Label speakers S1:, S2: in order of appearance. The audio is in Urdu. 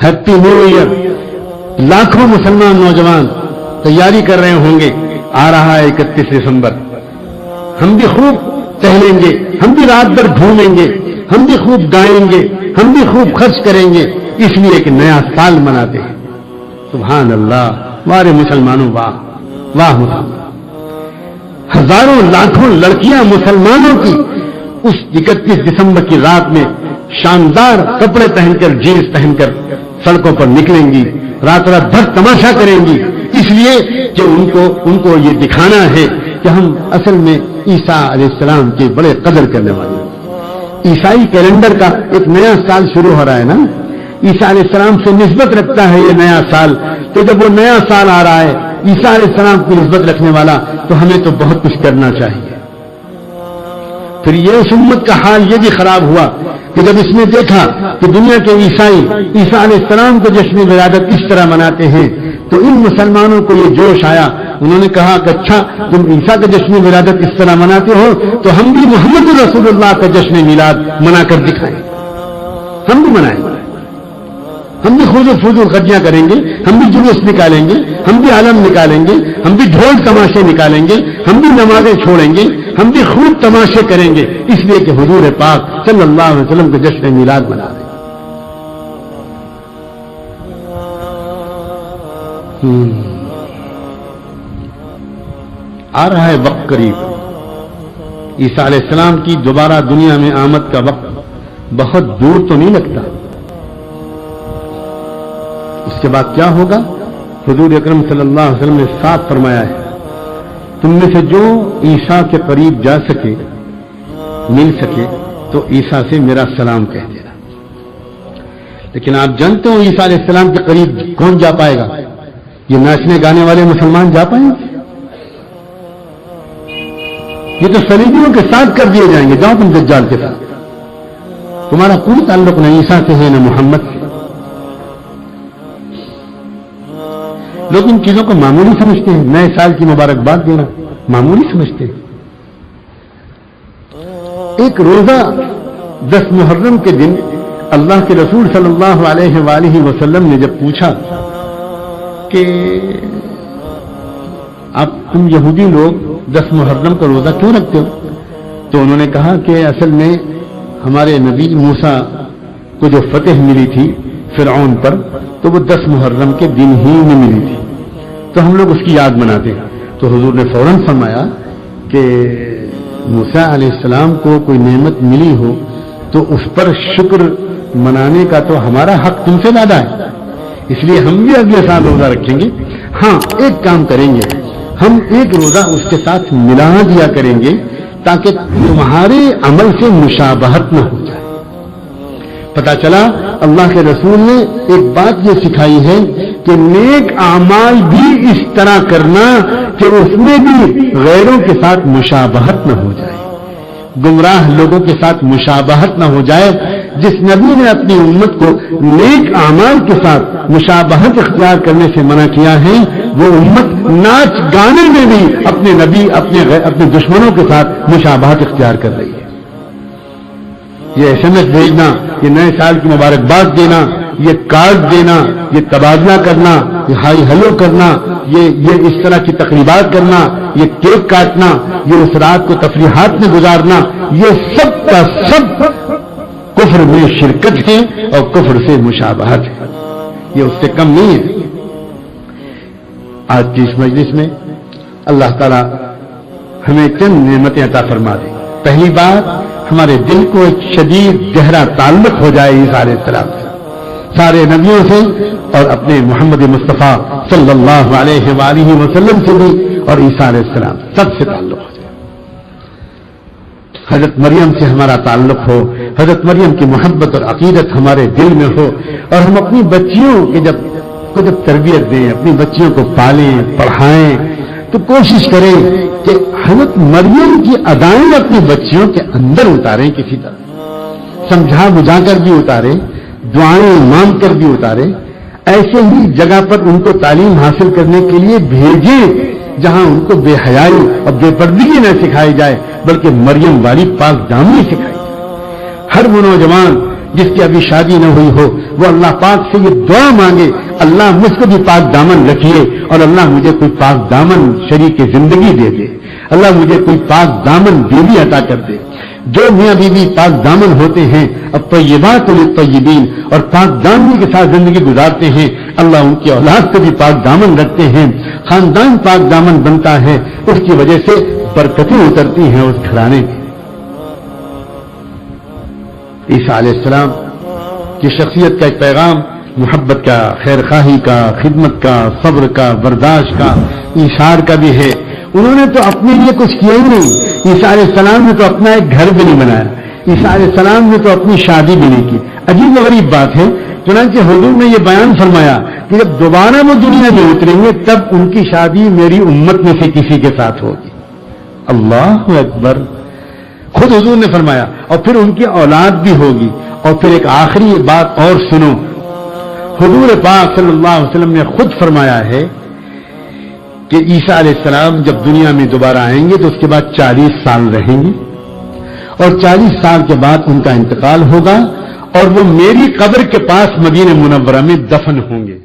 S1: Happy new year. لاکھوں مسلمان نوجوان تیاری کر رہے ہوں گے. آ رہا ہے 31 دسمبر. ہم بھی خوب ٹہلیں گے, ہم بھی رات بھر گھومیں گے, ہم بھی خوب گائیں گے, ہم بھی خوب خرچ کریں گے, اس لیے کہ نیا سال مناتے ہیں. سبحان اللہ. ہمارے مسلمانوں, واہ واہ مسلمان. ہزاروں لاکھوں لڑکیاں مسلمانوں کی اس 31 دسمبر کی رات میں شاندار کپڑے پہن کر, جینس پہن کر سڑکوں پر نکلیں گی, رات رات بھر تماشا کریں گی, اس لیے کہ ان کو یہ دکھانا ہے کہ ہم اصل میں عیسیٰ علیہ السلام کی بڑے قدر کرنے والے ہیں. عیسائی کیلنڈر کا ایک نیا سال شروع ہو رہا ہے نا, عیسیٰ علیہ السلام سے نسبت رکھتا ہے یہ نیا سال. تو جب وہ نیا سال آ رہا ہے عیسیٰ علیہ السلام کی نسبت رکھنے والا, تو ہمیں تو بہت کچھ کرنا چاہیے. پھر یہ اس امت کا حال یہ بھی خراب ہوا کہ جب اس نے دیکھا کہ دنیا کے عیسائی عیسیٰ علیہ السلام کو جشن ولادت اس طرح مناتے ہیں, تو ان مسلمانوں کو یہ جوش آیا. انہوں نے کہا کہ اچھا تم عیسیٰ کا جشن ولادت اس طرح مناتے ہو, تو ہم بھی محمد رسول اللہ کا جشن میلاد منا کر دکھائیں, ہم بھی منائیں گے, ہم بھی خود فضول خرچیاں کریں گے, ہم بھی جلوس نکالیں گے, ہم بھی عالم نکالیں گے, ہم بھی ڈھول تماشے نکالیں گے, ہم بھی نمازیں چھوڑیں گے, ہم بھی خوب تماشے کریں گے, اس لیے کہ حضور پاک صلی اللہ علیہ وسلم کا جشن میلاد منا رہے ہیں. آ رہا ہے وقت قریب. عیسیٰ علیہ السلام کی دوبارہ دنیا میں آمد کا وقت بہت دور تو نہیں لگتا. اس کے بعد کیا ہوگا؟ حضور اکرم صلی اللہ علیہ وسلم نے صاف فرمایا ہے, تم میں سے جو عیسیٰ کے قریب جا سکے, مل سکے, تو عیسیٰ سے میرا سلام کہہ دینا. لیکن آپ جانتے ہو عیسیٰ علیہ السلام کے قریب کون جا پائے گا؟ یہ ناچنے گانے والے مسلمان جا پائیں گے؟ یہ تو صلیبیوں کے ساتھ کر دیے جائیں گے. جاؤ تم دجال کے ساتھ, تمہارا کوئی تعلق نہ عیسیٰ سے ہے نہ محمد سے. لوگ ان چیزوں کو معمولی سمجھتے ہیں. نئے سال کی مبارکباد دینا معمولی سمجھتے ہیں. ایک روزہ 10 محرم کے دن اللہ کے رسول صلی اللہ علیہ وآلہ وسلم نے جب پوچھا کہ تم یہودی لوگ 10 محرم کا روزہ کیوں رکھتے ہو, تو انہوں نے کہا کہ اصل میں ہمارے نبی موسیٰ کو جو فتح ملی تھی فرعون پر, تو وہ 10 محرم کے دن ہی میں ملی تھی, تو ہم لوگ اس کی یاد مناتے ہیں. تو حضور نے فوراً فرمایا کہ موسیٰ علیہ السلام کو کوئی نعمت ملی ہو تو اس پر شکر منانے کا تو ہمارا حق تم سے زیادہ ہے, اس لیے ہم بھی اگلے سال روزہ رکھیں گے. ہاں ایک کام کریں گے, ہم ایک روزہ اس کے ساتھ ملا دیا کریں گے تاکہ تمہارے عمل سے مشابہت نہ ہو جائے. پتہ چلا اللہ کے رسول نے ایک بات یہ سکھائی ہے کہ نیک اعمال بھی اس طرح کرنا کہ اس میں بھی غیروں کے ساتھ مشابہت نہ ہو جائے, گمراہ لوگوں کے ساتھ مشابہت نہ ہو جائے. جس نبی نے اپنی امت کو نیک اعمال کے ساتھ مشابہت اختیار کرنے سے منع کیا ہے, وہ امت ناچ گانے میں بھی اپنے نبی اپنے دشمنوں کے ساتھ مشابہت اختیار کر رہی ہے. یہ SMS بھیجنا, یہ نئے سال کی مبارکباد دینا, یہ کارڈ دینا, یہ تبادلہ کرنا, یہ ہائی ہلو کرنا, یہ اس طرح کی تقریبات کرنا, یہ کیک کاٹنا, یہ اس رات کو تفریحات میں گزارنا, یہ سب کا سب کفر میں شرکت ہے اور کفر سے مشابہت ہے. یہ اس سے کم نہیں ہے. آج کی اس مجلس میں اللہ تعالی ہمیں چند نعمتیں عطا فرما دے. پہلی بات, ہمارے دل کو ایک شدید گہرا تعلق ہو جائے عیسیٰ علیہ السلام سے, سارے نبیوں سے اور اپنے محمد مصطفیٰ صلی اللہ علیہ وآلہ وسلم سے بھی, اور عیسیٰ علیہ السلام سب سے تعلق ہو جائے. حضرت مریم سے ہمارا تعلق ہو, حضرت مریم کی محبت اور عقیدت ہمارے دل میں ہو, اور ہم اپنی بچیوں کی جب تربیت دیں, اپنی بچیوں کو پالیں پڑھائیں, تو کوشش کریں کہ حضرت مریم کی ادائیں اپنی بچیوں کے اندر اتاریں, کسی طرح سمجھا بجھا کر بھی اتاریں, دعائیں مانگ کر بھی اتاریں. ایسے ہی جگہ پر ان کو تعلیم حاصل کرنے کے لیے بھیجیں جہاں ان کو بے حیائی اور بے پردگی نہ سکھائی جائے, بلکہ مریم والی پاک دامنی سکھائی جائے. ہر وہ نوجوان جس کی ابھی شادی نہ ہوئی ہو وہ اللہ پاک سے یہ دعا مانگے، اللہ مجھ کو بھی پاک دامن رکھیے اور اللہ مجھے کوئی پاک دامن شریک زندگی دے دے، اللہ مجھے کوئی پاک دامن بیوی عطا کر دے۔ جو میاں بیوی پاک دامن ہوتے ہیں الطیبات للطیبین اور پاک دامنی کے ساتھ زندگی گزارتے ہیں، اللہ ان کی اولاد کو بھی پاک دامن رکھتے ہیں، خاندان پاک دامن بنتا ہے، اس کی وجہ سے برکتیں اترتی ہیں اس گھرانے کی۔ عیسیٰ علیہ السلام کی شخصیت کا ایک پیغام محبت کا، خیر خواہی کا، خدمت کا، صبر کا، برداشت کا، ایثار کا بھی ہے۔ انہوں نے تو اپنے لیے کچھ کیا ہی نہیں، عیسیٰ علیہ السلام نے تو اپنا ایک گھر بھی نہیں بنایا، عیسیٰ علیہ السلام نے تو اپنی شادی بھی نہیں کی۔ عجیب و غریب بات ہے، چنانچہ حضور نے یہ بیان فرمایا کہ جب دوبارہ وہ دنیا میں اتریں گے تب ان کی شادی میری امت میں سے کسی کے ساتھ ہوگی۔ اللہ اکبر، خود حضور نے فرمایا، اور پھر ان کی اولاد بھی ہوگی۔ اور پھر ایک آخری بات اور سنو، حضور پاک صلی اللہ علیہ وسلم نے خود فرمایا ہے کہ عیسیٰ علیہ السلام جب دنیا میں دوبارہ آئیں گے تو اس کے بعد 40 سال رہیں گے اور 40 سال کے بعد ان کا انتقال ہوگا اور وہ میری قبر کے پاس مدینہ منورہ میں دفن ہوں گے۔